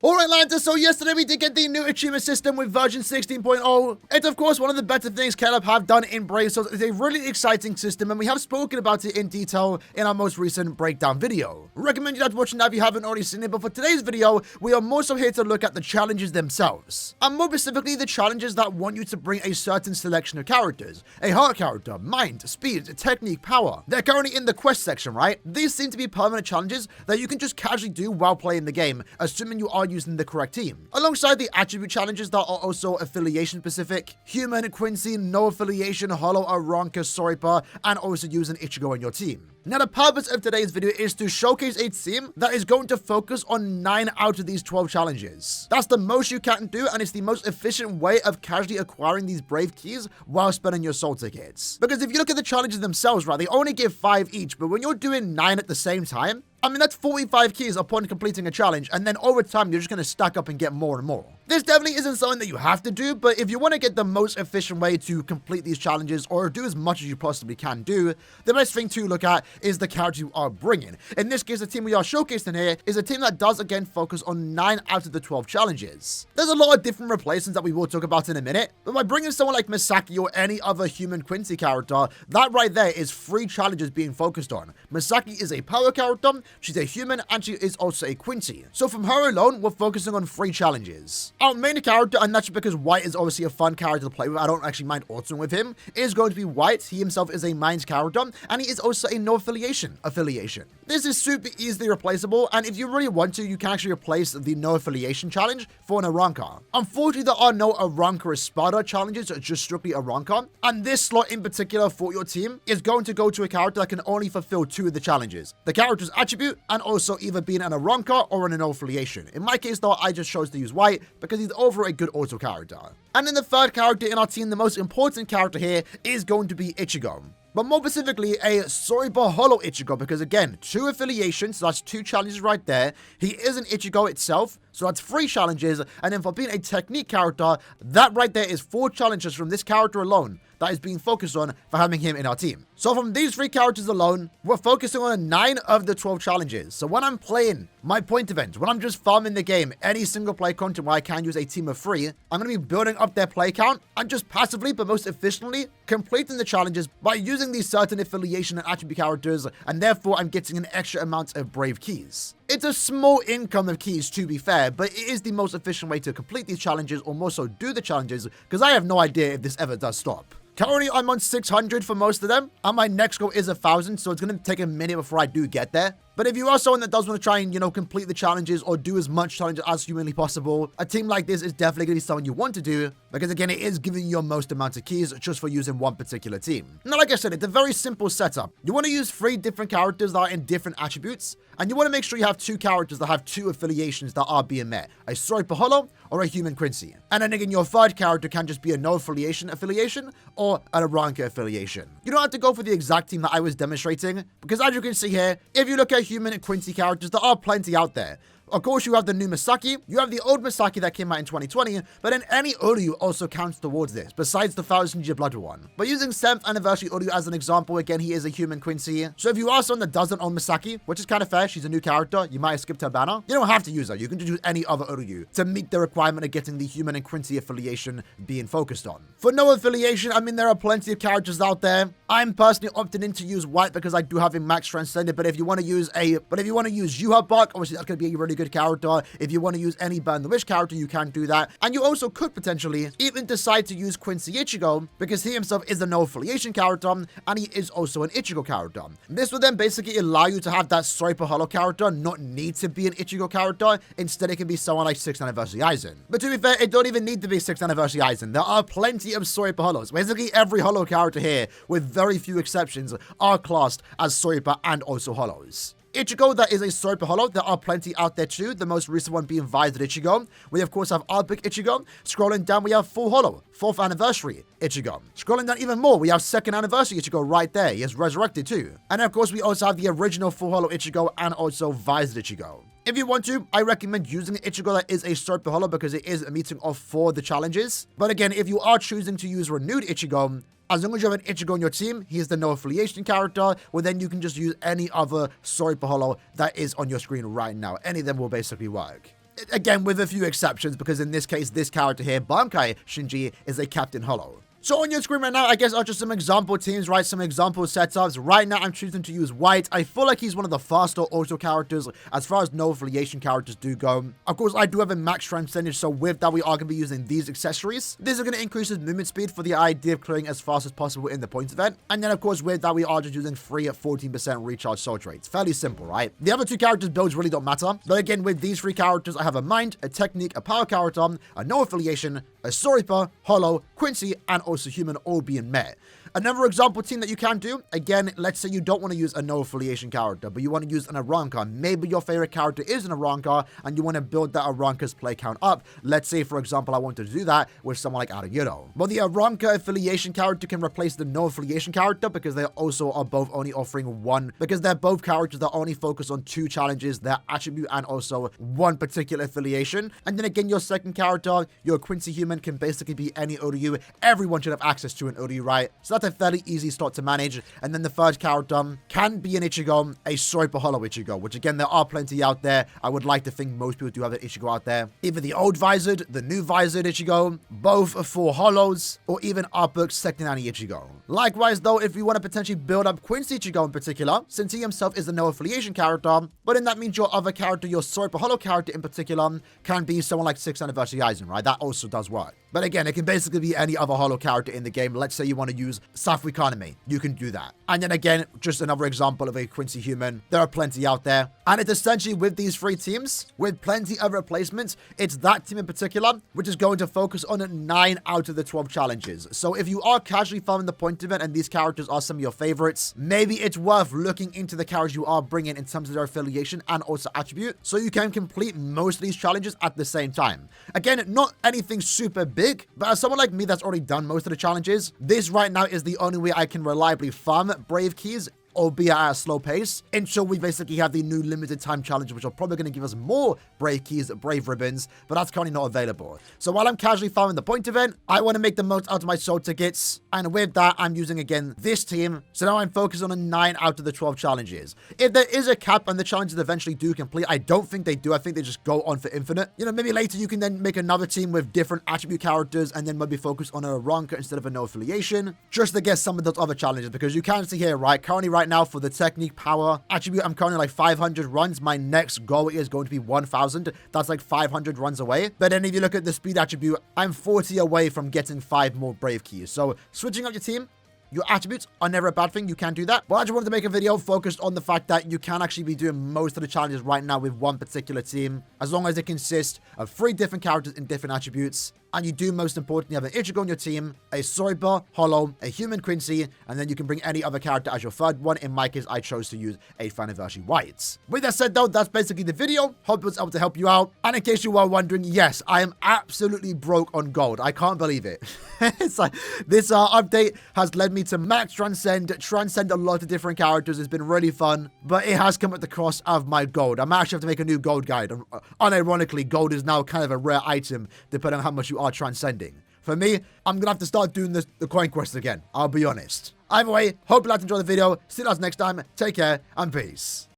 Alright lads, so yesterday we did get the new achievement system with version 16.0. It's of course one of the better things Caleb have done in Brave, so it's a really exciting system and we have spoken about it in detail in our most recent breakdown video. Recommend you guys watching that if you haven't already seen it, but for today's video, we are more so here to look at the challenges themselves. And more specifically, the challenges that want you to bring a certain selection of characters. A heart character, mind, speed, technique, power. They're currently in the quest section, right? These seem to be permanent challenges that you can just casually do while playing the game, assuming you are using the correct team. Alongside the attribute challenges that are also affiliation specific, human, Quincy, no affiliation, Hollow, Aaroniero, Soripa, and also use an Ichigo in your team. Now the purpose of today's video is to showcase a team that is going to focus on 9 out of these 12 challenges. That's the most you can do, and it's the most efficient way of casually acquiring these Brave keys while spending your soul tickets. Because if you look at the challenges themselves, right, they only give 5 each, but when you're doing 9 at the same time, I mean, that's 45 keys upon completing a challenge, and then over time, you're just going to stack up and get more and more. This definitely isn't something that you have to do, but if you want to get the most efficient way to complete these challenges or do as much as you possibly can do, the best thing to look at is the character you are bringing. In this case, the team we are showcasing here is a team that does again focus on 9 out of the 12 challenges. There's a lot of different replacements that we will talk about in a minute, but by bringing someone like Misaki or any other human Quincy character, that right there is 3 challenges being focused on. Misaki is a power character, she's a human, and she is also a Quincy. So from her alone, we're focusing on 3 challenges. Our main character, and that's because White is obviously a fun character to play with, I don't actually mind altering with him, is going to be White. He himself is a Minds character, and he is also a no affiliation. This is super easily replaceable, and if you really want to, you can actually replace the no affiliation challenge for an Aaroniero. Unfortunately, there are no Aaroniero Espada challenges, just strictly Aaroniero, and this slot in particular for your team is going to go to a character that can only fulfill 2 of the challenges. The character's attribute, and also either being an Aaroniero or an no affiliation. In my case though, I just chose to use White because he's over a good auto character. And then the third character in our team, the most important character here, is going to be Ichigo. But more specifically, a Soripa Hollow Ichigo, because again, 2 affiliations, so that's 2 challenges right there. He is an Ichigo itself, so that's 3 challenges, and then for being a technique character, that right there is 4 challenges from this character alone that is being focused on for having him in our team. So from these 3 characters alone, we're focusing on 9 of the 12 challenges. So when I'm playing my point event, when I'm just farming the game, any single play content where I can use a team of 3, I'm going to be building up their play count and just passively, but most efficiently, completing the challenges by using these certain affiliation and attribute characters, and therefore I'm getting an extra amount of Brave keys. It's a small income of keys, to be fair, but it is the most efficient way to complete these challenges, or more so do the challenges, because I have no idea if this ever does stop. Currently, I'm on 600 for most of them, and my next goal is 1,000, so it's going to take a minute before I do get there. But if you are someone that does want to try and, complete the challenges or do as much challenges as humanly possible, a team like this is definitely going to be something you want to do, because again, it is giving you your most amount of keys just for using one particular team. Now, like I said, it's a very simple setup. You want to use 3 different characters that are in different attributes, and you want to make sure you have 2 characters that have 2 affiliations that are being met, a Soripa Hollow or a human Quincy. And then again, your third character can just be a no affiliation or an Aaroniero affiliation. You don't have to go for the exact team that I was demonstrating, because as you can see here, if you look at human and Quincy characters, there are plenty out there. Of course, you have the new Misaki, you have the old Misaki that came out in 2020, but then any Uryu also counts towards this, besides the 1000-year blood one. But using 7th anniversary Uryu as an example, again, he is a human Quincy. So if you are someone that doesn't own Misaki, which is kind of fair, she's a new character, you might have skipped her banner, you don't have to use her, you can just use any other Uryu to meet the requirement of getting the human and Quincy affiliation being focused on. For no affiliation, I mean, there are plenty of characters out there. I'm personally opting in to use White because I do have a max transcended, but if you want to use Yuha Buck, obviously that's going to be a really good character. If you want to use any Burn the Wish character, you can do that. And you also could potentially even decide to use Quincy Ichigo, because he himself is a no affiliation character, and he is also an Ichigo character. This would then basically allow you to have that Soripa Hollow character not need to be an Ichigo character. Instead, it can be someone like 6th anniversary Aizen. But to be fair, it don't even need to be 6th anniversary Aizen. There are plenty of Soripa Hollows. Basically, every Hollow character here, with very few exceptions, are classed as Soripa and also Hollows. Ichigo, that is a Soripa Hollow. There are plenty out there too, the most recent one being Visor Ichigo. We of course have Epic Ichigo. Scrolling down, we have Full Hollow, 4th anniversary Ichigo. Scrolling down even more, we have 2nd anniversary Ichigo right there. He is resurrected too. And of course, we also have the original Full Hollow Ichigo and also Visor Ichigo. If you want to, I recommend using an Ichigo that is a Soripa Hollow because it is a meeting of 4 the challenges. But again, if you are choosing to use Renewed Ichigo, as long as you have an Ichigo on your team, he is the no affiliation character, well then you can just use any other Soripa Hollow that is on your screen right now. Any of them will basically work. Again, with a few exceptions, because in this case, this character here, Bankai Shinji, is a Captain Hollow. So on your screen right now, I guess are just some example teams, right? Some example setups. Right now, I'm choosing to use White. I feel like he's one of the faster auto characters as far as no affiliation characters do go. Of course, I do have a max transcendage, so with that, we are going to be using these accessories. These are going to increase his movement speed for the idea of clearing as fast as possible in the points event. And then, of course, with that, we are just using free at 14% recharge soul traits. Fairly simple, right? The other two characters' builds really don't matter. But again, with these three characters, I have a Mind, a Technique, a Power character, a No affiliation, a Soripa, Hollow, Quincy, and also Human all being met. Another example team that you can do, again, let's say you don't want to use a no affiliation character, but you want to use an Aaroniero. Maybe your favorite character is an Aaroniero, and you want to build that Aaroniera's play count up. Let's say, for example, I wanted to do that with someone like Aaroniero. But the Aaroniero affiliation character can replace the no affiliation character because they also are both only offering one, because they're both characters that only focus on two challenges, their attribute and also one particular affiliation. And then again, your second character, your Quincy Human, can basically be any ODU. Everyone should have access to an ODU, right? So that's a fairly easy slot to manage. And then the third character can be an Ichigo, a Soripa Hollow Ichigo, which again, there are plenty out there. I would like to think most people do have an Ichigo out there. Either the old Visored, the new Visored Ichigo, both for Hollows, or even Artbook's Secondary Ichigo. Likewise, though, if you want to potentially build up Quincy Ichigo in particular, since he himself is a no affiliation character, but then that means your other character, your Soripa Hollow character in particular, can be someone like 6th Anniversary Aizen, right? That also does work. But again, it can basically be any other Hollow character in the game. Let's say you want to use Safui Kaname. You can do that. And then again, just another example of a Quincy Human. There are plenty out there. And it's essentially with these three teams, with plenty of replacements, it's that team in particular, which is going to focus on 9 out of the 12 challenges. So if you are casually following the point event and these characters are some of your favorites, maybe it's worth looking into the characters you are bringing in terms of their affiliation and also attribute, so you can complete most of these challenges at the same time. Again, not anything super big, but as someone like me that's already done most of the challenges, this right now is the only way I can reliably farm Brave Keys, albeit at a slow pace, until we basically have the new limited time challenge, which are probably going to give us more Brave Keys, Brave Ribbons, but that's currently not available. So while I'm casually farming the point event, I want to make the most out of my soul tickets, and with that, I'm using, again, this team, so now I'm focused on a 9 out of the 12 challenges. If there is a cap and the challenges eventually do complete, I don't think they do. I think they just go on for infinite. You know, maybe later you can then make another team with different attribute characters, and then maybe focus on a Aaroniero instead of a no affiliation, just to get some of those other challenges, because you can see here, right, currently right now for the Technique Power attribute, I'm currently like 500 runs. My next goal is going to be 1000. That's like 500 runs away. But then if you look at the speed attribute, I'm 40 away from getting 5 more Brave Keys. So switching up your team, your attributes are never a bad thing. You can do that. But I just wanted to make a video focused on the fact that you can actually be doing most of the challenges right now with one particular team, as long as it consists of 3 different characters in different attributes. And you do, most importantly, have an Ichigo on your team, a Soripa, Hollow, a Human Quincy, and then you can bring any other character as your third one. In my case, I chose to use 8th Anniversary White. With that said, though, that's basically the video. Hope it was able to help you out. And in case you were wondering, yes, I am absolutely broke on gold. I can't believe it. It's like, this update has led me to max transcend a lot of different characters. It's been really fun, but it has come at the cost of my gold. I'm actually have to make a new gold guide. Unironically, gold is now kind of a rare item, depending on how much you are transcending. For me, I'm gonna have to start doing the coin quest again. I'll be honest. Either way, hope you liked and enjoyed the video. See you guys next time. Take care and peace.